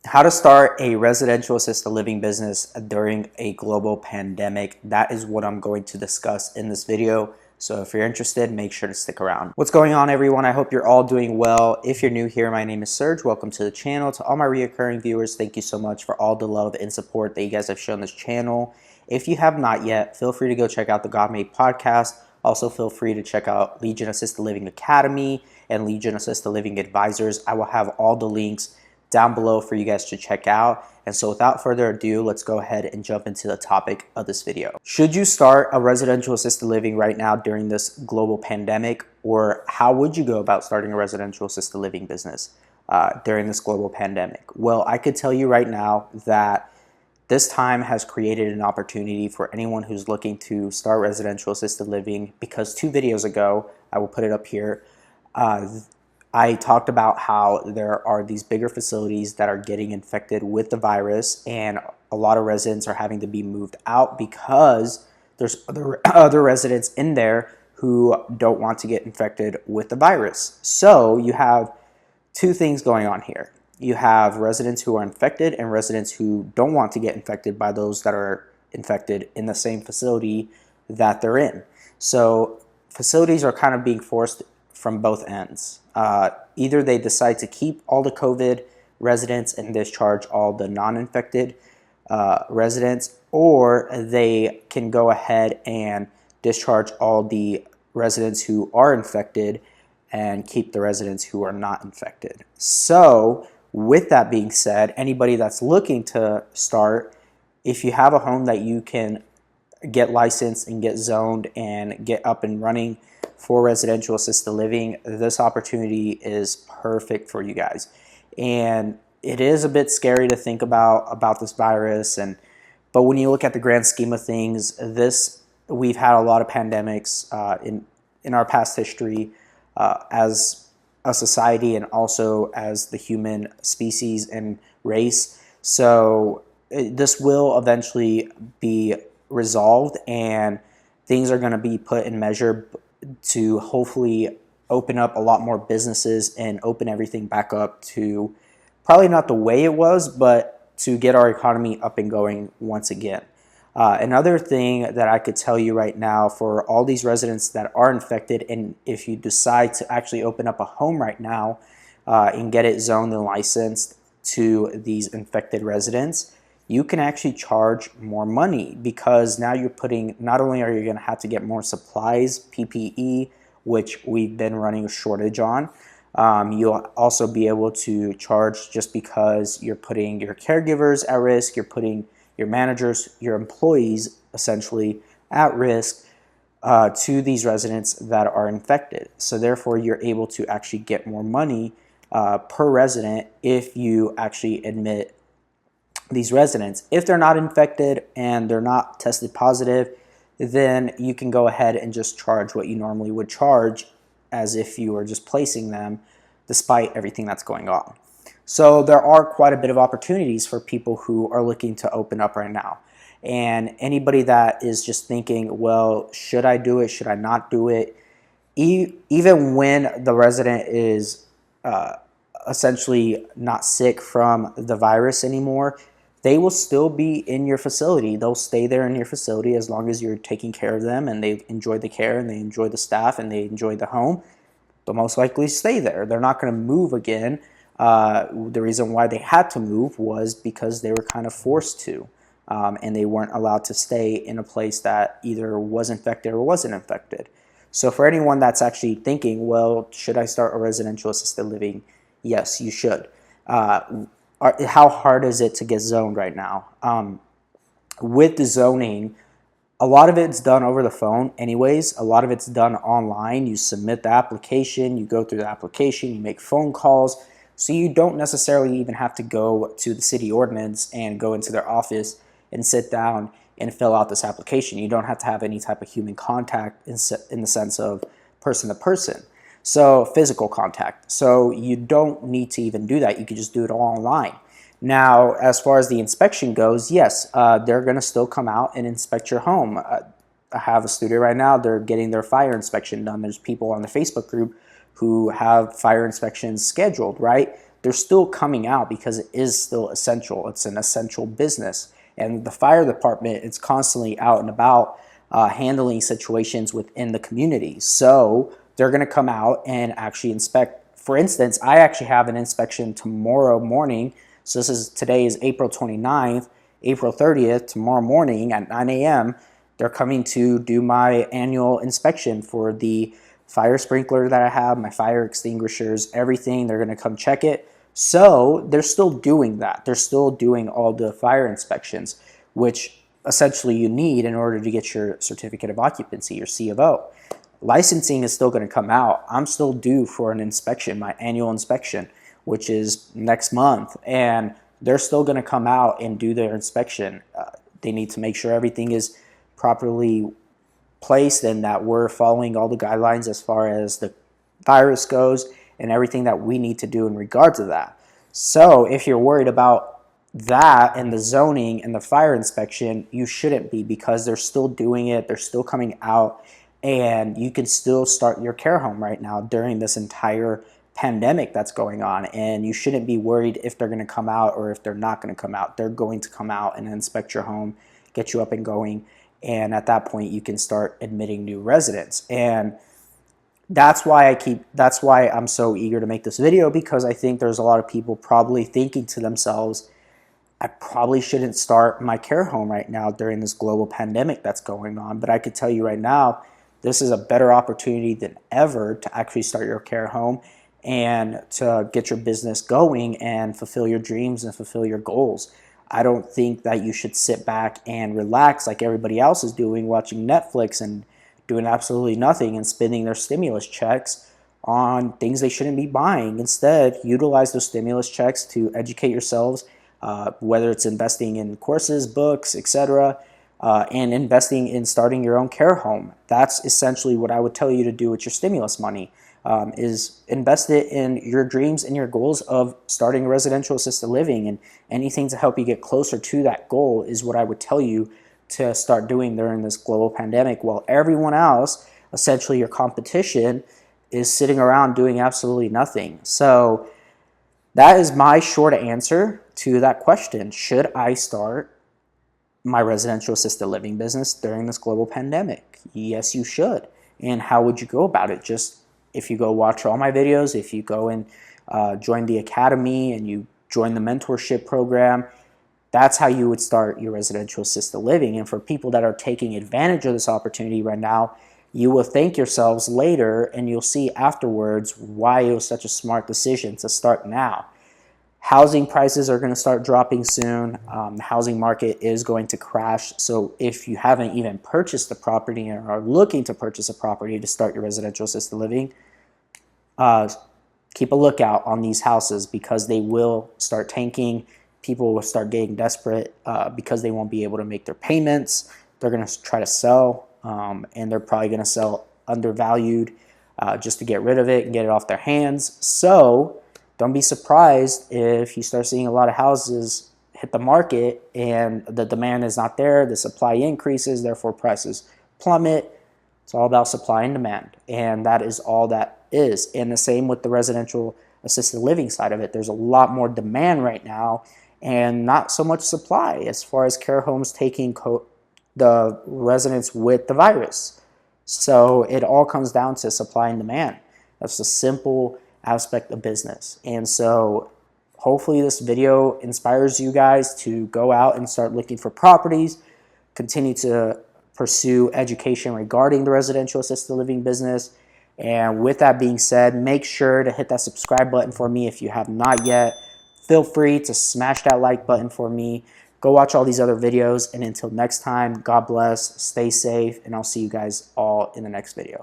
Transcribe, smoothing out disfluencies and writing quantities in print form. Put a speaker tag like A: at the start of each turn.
A: How to start a residential assisted living business during a global pandemic. That is what I'm going to discuss in this video. So if you're interested, make sure to stick around. What's going on, everyone? I hope you're all doing well. If you're new here, my name is Serge. Welcome to the channel. To all my reoccurring viewers, thank you so much for all the love and support that you guys have shown this channel. If you have not yet, feel free to go check out the God Made podcast. Also, feel free to check out Legion Assisted Living Academy and Legion Assisted Living Advisors. I will have all the links down below for you guys to check out. And so without further ado, let's go ahead and jump into the topic of this video. Should you start a residential assisted living right now during this global pandemic, or how would you go about starting a residential assisted living business during this global pandemic? Well, I could tell you right now that this time has created an opportunity for anyone who's looking to start residential assisted living, because 2 videos ago, I will put it up here, I talked about how there are these bigger facilities that are getting infected with the virus, and a lot of residents are having to be moved out because there's other residents in there who don't want to get infected with the virus. So you have 2 things going on here. You have residents who are infected and residents who don't want to get infected by those that are infected in the same facility that they're in. So facilities are kind of being forced from both ends. Either they decide to keep all the COVID residents and discharge all the non-infected residents, or they can go ahead and discharge all the residents who are infected and keep the residents who are not infected. So with that being said, anybody that's looking to start, if you have a home that you can get licensed and get zoned and get up and running for residential assisted living, this opportunity is perfect for you guys. And it is a bit scary to think about this virus, but when you look at the grand scheme of things, we've had a lot of pandemics in our past history as a society and also as the human species and race. So this will eventually be resolved, and things are going to be put in measure to hopefully open up a lot more businesses and open everything back up to probably not the way it was, but to get our economy up and going once again. Another thing that I could tell you right now for all these residents that are infected, and if you decide to actually open up a home right now and get it zoned and licensed to these infected residents, you can actually charge more money, because now you're putting, not only are you going to have to get more supplies, PPE, which we've been running a shortage on, you'll also be able to charge just because you're putting your caregivers at risk, you're putting your managers, your employees essentially at risk to these residents that are infected. So therefore, you're able to actually get more money per resident if you actually admit these residents. If they're not infected and they're not tested positive, then you can go ahead and just charge what you normally would charge as if you were just placing them, despite everything that's going on. So there are quite a bit of opportunities for people who are looking to open up right now. And anybody that is just thinking, well, should I do it? Should I not do it? Even when the resident is essentially not sick from the virus anymore, they will still be in your facility. They'll stay there in your facility as long as you're taking care of them and they enjoy the care and they enjoy the staff and they enjoy the home. They'll most likely stay there. They're not going to move again. The reason why they had to move was because they were kind of forced to, and they weren't allowed to stay in a place that either was infected or wasn't infected. So for anyone that's actually thinking, well, should I start a residential assisted living? Yes, you should. How hard is it to get zoned right now? With the zoning, a lot of it's done over the phone anyways. A lot of it's done online. You submit the application, you go through the application, you make phone calls. So you don't necessarily even have to go to the city ordinance and go into their office and sit down and fill out this application. You don't have to have any type of human contact in the sense of person to person. So physical contact. So you don't need to even do that. You can just do it all online. Now, as far as the inspection goes, yes, they're going to still come out and inspect your home. I have a studio right now. They're getting their fire inspection done. There's people on the Facebook group who have fire inspections scheduled, right? they're still coming out because it is still essential. It's an essential business. And the fire department is constantly out and about handling situations within the community. So they're going to come out and actually inspect. For instance, I actually have an inspection tomorrow morning. So today is April 29th, April 30th, tomorrow morning at 9 a.m. They're coming to do my annual inspection for the fire sprinkler that I have, my fire extinguishers, everything. They're going to come check it. So they're still doing that. They're still doing all the fire inspections, which essentially you need in order to get your certificate of occupancy, your C of O. Licensing is still going to come out. I'm still due for an inspection, my annual inspection, which is next month. And they're still going to come out and do their inspection. They need to make sure everything is properly placed and that we're following all the guidelines as far as the virus goes and everything that we need to do in regard to that. So if you're worried about that and the zoning and the fire inspection, you shouldn't be, because they're still doing it. They're still coming out, and you can still start your care home right now during this entire pandemic that's going on. And you shouldn't be worried if they're going to come out or if they're not going to come out. They're going to come out and inspect your home, get you up and going. And at that point, you can start admitting new residents. And that's why I'm so eager to make this video, because I think there's a lot of people probably thinking to themselves, I probably shouldn't start my care home right now during this global pandemic that's going on. But I could tell you right now, this is a better opportunity than ever to actually start your care home and to get your business going and fulfill your dreams and fulfill your goals. I don't think that you should sit back and relax like everybody else is doing, watching Netflix and doing absolutely nothing and spending their stimulus checks on things they shouldn't be buying. Instead, utilize those stimulus checks to educate yourselves, whether it's investing in courses, books, etc., and investing in starting your own care home. That's essentially what I would tell you to do with your stimulus money, is invest it in your dreams and your goals of starting residential assisted living, and anything to help you get closer to that goal is what I would tell you to start doing during this global pandemic, while everyone else, essentially your competition, is sitting around doing absolutely nothing. So that is my short answer to that question. Should I start my residential assisted living business during this global pandemic? Yes, you should. And how would you go about it? Just if you go watch all my videos, if you go and join the academy and you join the mentorship program, that's how you would start your residential assisted living. And for people that are taking advantage of this opportunity right now, you will thank yourselves later, and you'll see afterwards why it was such a smart decision to start now. Housing prices are going to start dropping soon. The housing market is going to crash. So if you haven't even purchased a property and are looking to purchase a property to start your residential assisted living, keep a lookout on these houses, because they will start tanking. People will start getting desperate because they won't be able to make their payments. They're going to try to sell, and they're probably going to sell undervalued just to get rid of it and get it off their hands. So don't be surprised if you start seeing a lot of houses hit the market and the demand is not there, the supply increases, therefore prices plummet. It's all about supply and demand, and that is all that is. And the same with the residential assisted living side of it. There's a lot more demand right now and not so much supply as far as care homes taking the residents with the virus. So it all comes down to supply and demand. That's the simple aspect of business. And so hopefully this video inspires you guys to go out and start looking for properties, continue to pursue education regarding the residential assisted living business. And with that being said, make sure to hit that subscribe button for me if you have not yet. Feel free to smash that like button for me. Go watch all these other videos. And until next time, God bless, stay safe, and I'll see you guys all in the next video.